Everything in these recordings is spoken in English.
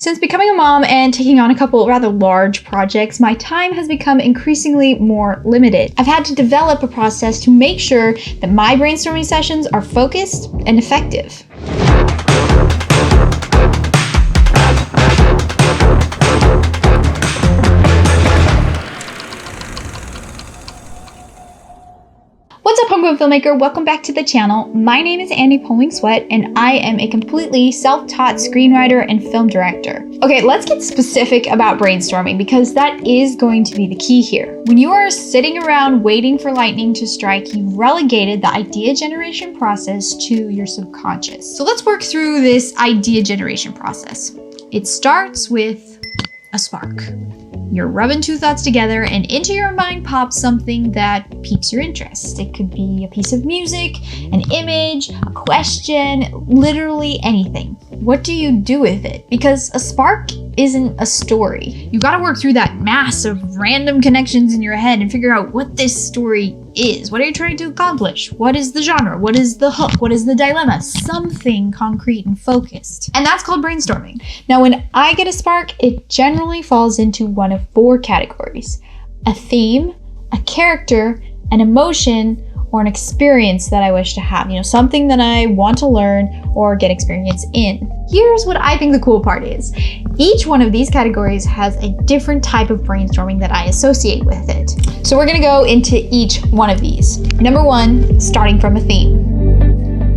Since becoming a mom and taking on a couple rather large projects, my time has become increasingly more limited. I've had to develop a process to make sure that my brainstorming sessions are focused and effective. What's up, homegrown filmmaker? Welcome back to the channel. My name is Poling Swet, and I am a completely self-taught screenwriter and film director. Okay, let's get specific about brainstorming because that is going to be the key here. When you are sitting around waiting for lightning to strike, you've relegated the idea generation process to your subconscious. So let's work through this idea generation process. It starts with a spark. You're rubbing two thoughts together and into your mind pops something that piques your interest. It could be a piece of music, an image, a question, literally anything. What do you do with it? Because a spark isn't a story. You gotta work through that mass of random connections in your head and figure out what this story is. What are you trying to accomplish? What is the genre? What is the hook? What is the dilemma? Something concrete and focused. And that's called brainstorming. Now, when I get a spark, it generally falls into one of four categories: a theme, a character, an emotion, or an experience that I wish to have. Something that I want to learn or get experience in. Here's what I think the cool part is. Each one of these categories has a different type of brainstorming that I associate with it. So we're gonna go into each one of these. Number one, starting from a theme.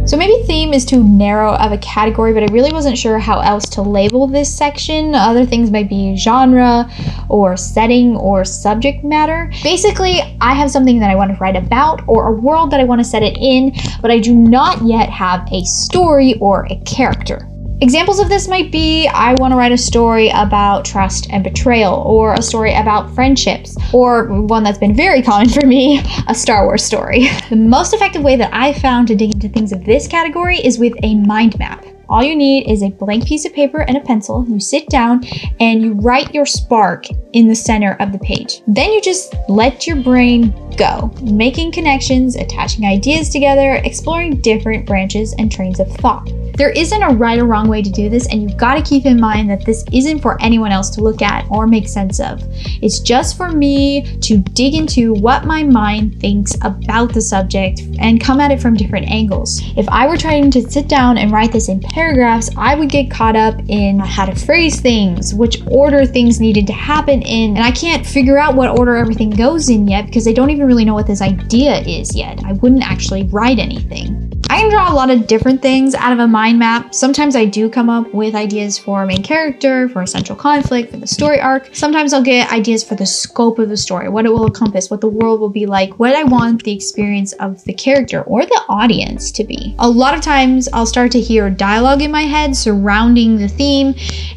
So maybe theme is too narrow of a category, but I really wasn't sure how else to label this section. Other things might be genre or setting or subject matter. Basically, I have something that I want to write about or a world that I want to set it in, but I do not yet have a story or a character. Examples of this might be, I want to write a story about trust and betrayal, or a story about friendships, or one that's been very common for me, a Star Wars story. The most effective way that I found to dig into things of this category is with a mind map. All you need is a blank piece of paper and a pencil. You sit down and you write your spark in the center of the page. Then you just let your brain go, making connections, attaching ideas together, exploring different branches and trains of thought. There isn't a right or wrong way to do this, and you've got to keep in mind that this isn't for anyone else to look at or make sense of. It's just for me to dig into what my mind thinks about the subject and come at it from different angles. If I were trying to sit down and write this in paragraphs, I would get caught up in how to phrase things, which order things needed to happen in, and I can't figure out what order everything goes in yet because I don't even really know what this idea is yet. I wouldn't actually write anything. I can draw a lot of different things out of a mind map. Sometimes I do come up with ideas for a main character, for a central conflict, for the story arc. Sometimes I'll get ideas for the scope of the story, what it will encompass, what the world will be like, what I want the experience of the character or the audience to be. A lot of times I'll start to hear dialogue in my head surrounding the theme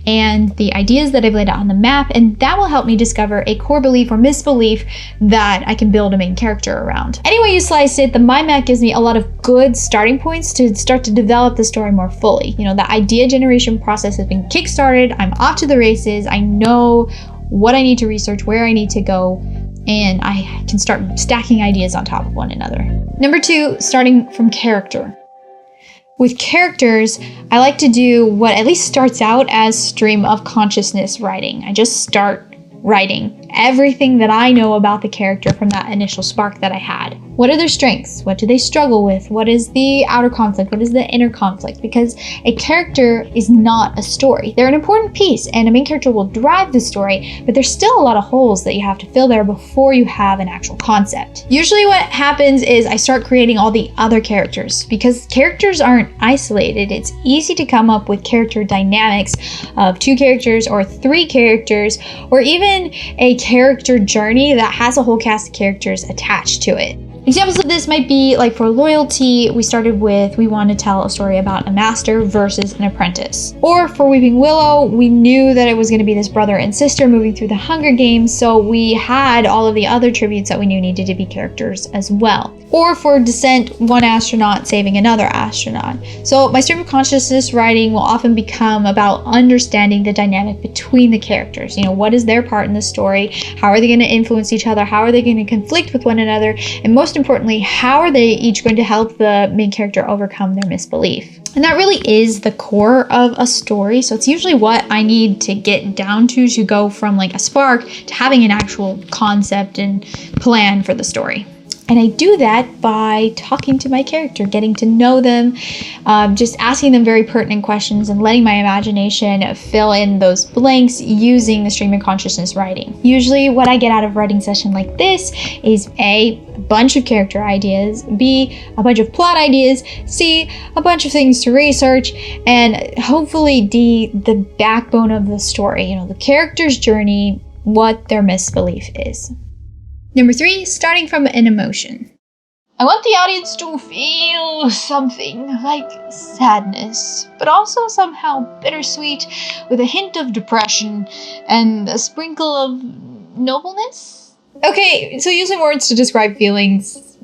and the ideas that I've laid out on the map, and that will help me discover a core belief or misbelief that I can build a main character around. Anyway you slice it, the mind map gives me a lot of good starting points to start to develop the story more fully. The idea generation process has been kickstarted. I'm off to the races. I know what I need to research, where I need to go, and I can start stacking ideas on top of one another. Number two, starting from character. With characters, I like to do what at least starts out as stream of consciousness writing. I just start writing everything that I know about the character from that initial spark that I had. What are their strengths? What do they struggle with? What is the outer conflict? What is the inner conflict? Because a character is not a story. They're an important piece, and a main character will drive the story, but there's still a lot of holes that you have to fill there before you have an actual concept. Usually what happens is I start creating all the other characters. Because characters aren't isolated, it's easy to come up with character dynamics of 2 characters or 3 characters, or even a character journey that has a whole cast of characters attached to it. Examples of this might be like for loyalty, we started with we want to tell a story about a master versus an apprentice. Or for Weeping Willow, we knew that it was going to be this brother and sister moving through the Hunger Games, so we had all of the other tributes that we knew needed to be characters as well. Or for Descent, one astronaut saving another astronaut. So my stream of consciousness writing will often become about understanding the dynamic between the characters. What is their part in the story? How are they going to influence each other? How are they going to conflict with one another? And most most importantly, how are they each going to help the main character overcome their misbelief? And that really is the core of a story. So it's usually what I need to get down to go from like a spark to having an actual concept and plan for the story. And I do that by talking to my character, getting to know them, just asking them very pertinent questions and letting my imagination fill in those blanks using the stream of consciousness writing. Usually what I get out of a writing session like this is A, a bunch of character ideas, B, a bunch of plot ideas, C, a bunch of things to research, and hopefully D, the backbone of the story, the character's journey, what their misbelief is. Number 3, starting from an emotion. I want the audience to feel something like sadness, but also somehow bittersweet with a hint of depression and a sprinkle of nobleness. Okay, so using words to describe feelings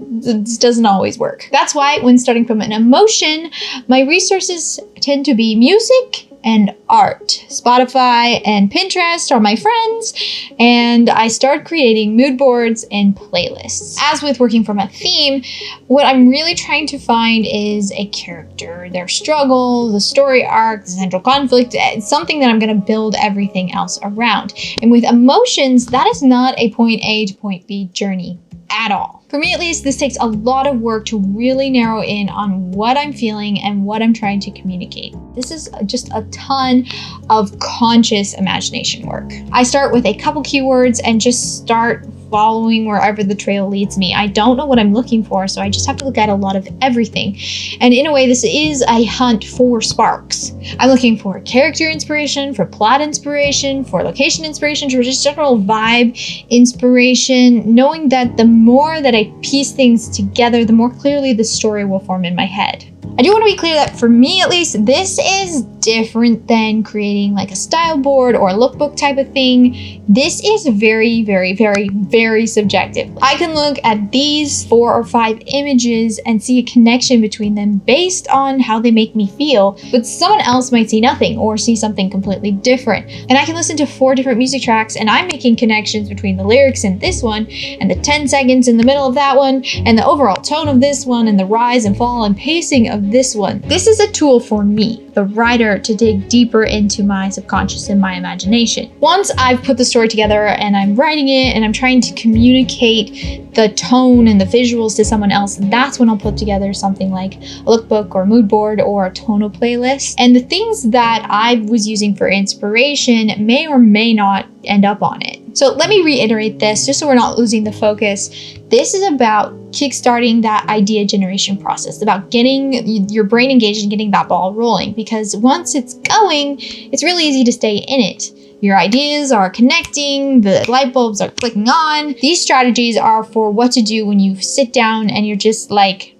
doesn't always work. That's why when starting from an emotion, my resources tend to be music and art. Spotify and Pinterest are my friends, and I start creating mood boards and playlists. As with working from a theme, what I'm really trying to find is a character, their struggle, the story arc, the central conflict, something that I'm going to build everything else around. And with emotions, that is not a point A to point B journey at all. For me, at least, this takes a lot of work to really narrow in on what I'm feeling and what I'm trying to communicate. This is just a ton of conscious imagination work. I start with a couple keywords and just start following wherever the trail leads me. I don't know what I'm looking for, so I just have to look at a lot of everything. And in a way, this is a hunt for sparks. I'm looking for character inspiration, for plot inspiration, for location inspiration, for just general vibe inspiration, knowing that the more that I piece things together, the more clearly the story will form in my head. I do want to be clear that for me, at least, this is different than creating like a style board or a lookbook type of thing. This is very, very, very, very subjective. I can look at these 4 or 5 images and see a connection between them based on how they make me feel, but someone else might see nothing or see something completely different. And I can listen to 4 different music tracks and I'm making connections between the lyrics in this one and the 10 seconds in the middle of that one and the overall tone of this one and the rise and fall and pacing of this one. This is a tool for me, the writer, to dig deeper into my subconscious and my imagination. Once I've put the story together and I'm writing it and I'm trying to communicate the tone and the visuals to someone else, that's when I'll put together something like a lookbook or a mood board or a tonal playlist. And the things that I was using for inspiration may or may not end up on it. So let me reiterate this just so we're not losing the focus. This is about kickstarting that idea generation process, about getting your brain engaged and getting that ball rolling, because once it's going, it's really easy to stay in it. Your ideas are connecting, the light bulbs are clicking on. These strategies are for what to do when you sit down and you're just like,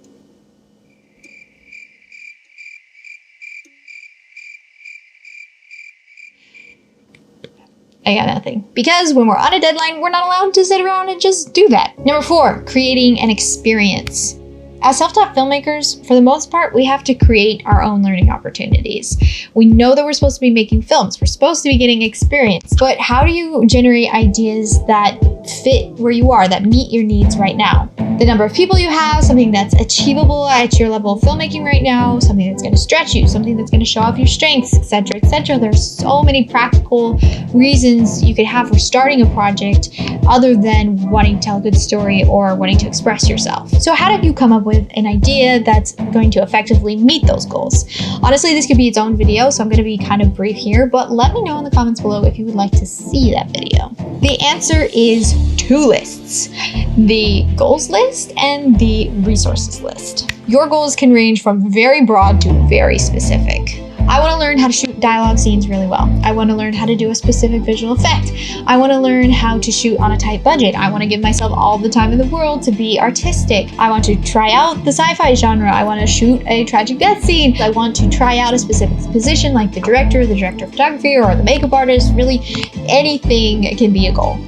I got nothing. Because when we're on a deadline, we're not allowed to sit around and just do that. Number 4, creating an experience. As self-taught filmmakers, for the most part, we have to create our own learning opportunities. We know that we're supposed to be making films. We're supposed to be getting experience. But how do you generate ideas that fit where you are, that meet your needs right now? The number of people you have, something that's achievable at your level of filmmaking right now, something that's going to stretch you, something that's going to show off your strengths, etc., etc. There's so many practical reasons you could have for starting a project other than wanting to tell a good story or wanting to express yourself. So how did you come up with an idea that's going to effectively meet those goals? Honestly, this could be its own video, so I'm going to be kind of brief here, but let me know in the comments below if you would like to see that video. The answer is 2 lists: the goals list and the resources list. Your goals can range from very broad to very specific. I want to learn how to shoot dialogue scenes really well. I want to learn how to do a specific visual effect. I want to learn how to shoot on a tight budget. I want to give myself all the time in the world to be artistic. I want to try out the sci-fi genre. I want to shoot a tragic death scene. I want to try out a specific position like the director of photography, or the makeup artist. Really, anything can be a goal.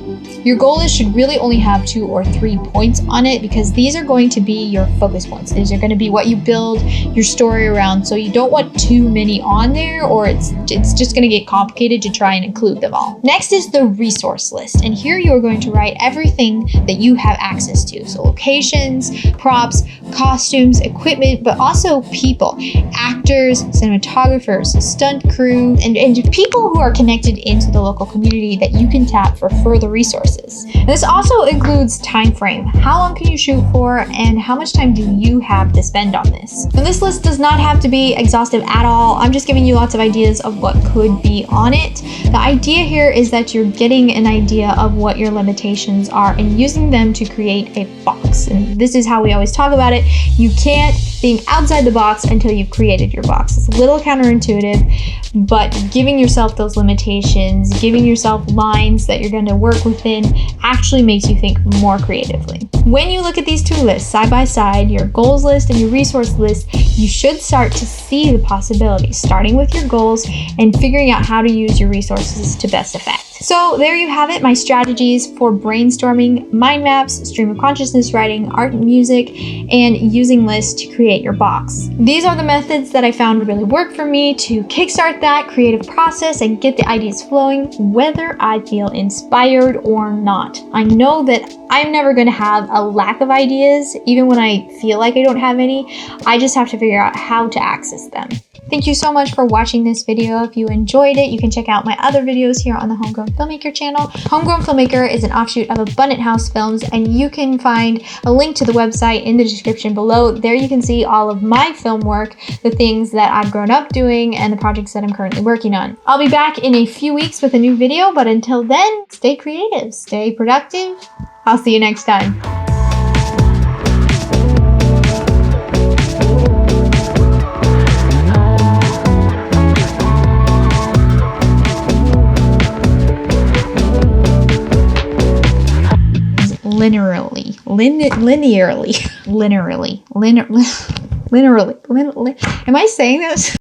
Your goal list should really only have 2 or 3 points on it because these are going to be your focus points. These are going to be what you build your story around. So you don't want too many on there, or it's just going to get complicated to try and include them all. Next is the resource list. And here you are going to write everything that you have access to. So locations, props, costumes, equipment, but also people, actors, cinematographers, stunt crew, and people who are connected into the local community that you can tap for further resources. And this also includes time frame. How long can you shoot for, and how much time do you have to spend on this? And this list does not have to be exhaustive at all. I'm just giving you lots of ideas of what could be on it. The idea here is that you're getting an idea of what your limitations are and using them to create a box. And this is how we always talk about it. You can't think outside the box until you've created your box. It's a little counterintuitive, but giving yourself those limitations, giving yourself lines that you're going to work within actually makes you think more creatively. When you look at these two lists side by side, your goals list and your resource list, you should start to see the possibilities, starting with your goals and figuring out how to use your resources to best effect. So there you have it, my strategies for brainstorming, mind maps, stream of consciousness writing, art and music, and using lists to create your box. These are the methods that I found really work for me to kickstart that creative process and get the ideas flowing, whether I feel inspired or not. I know that I'm never going to have a lack of ideas, even when I feel like I don't have any. I just have to figure out how to access them. Thank you so much for watching this video. If you enjoyed it, you can check out my other videos here on the Homegrown Filmmaker channel. Homegrown Filmmaker is an offshoot of Abundant House Films, and you can find a link to the website in the description below. There you can see all of my film work, the things that I've grown up doing, and the projects that I'm currently working on. I'll be back in a few weeks with a new video, but until then, stay creative, stay productive. I'll see you next time. Linearly. Am I saying this?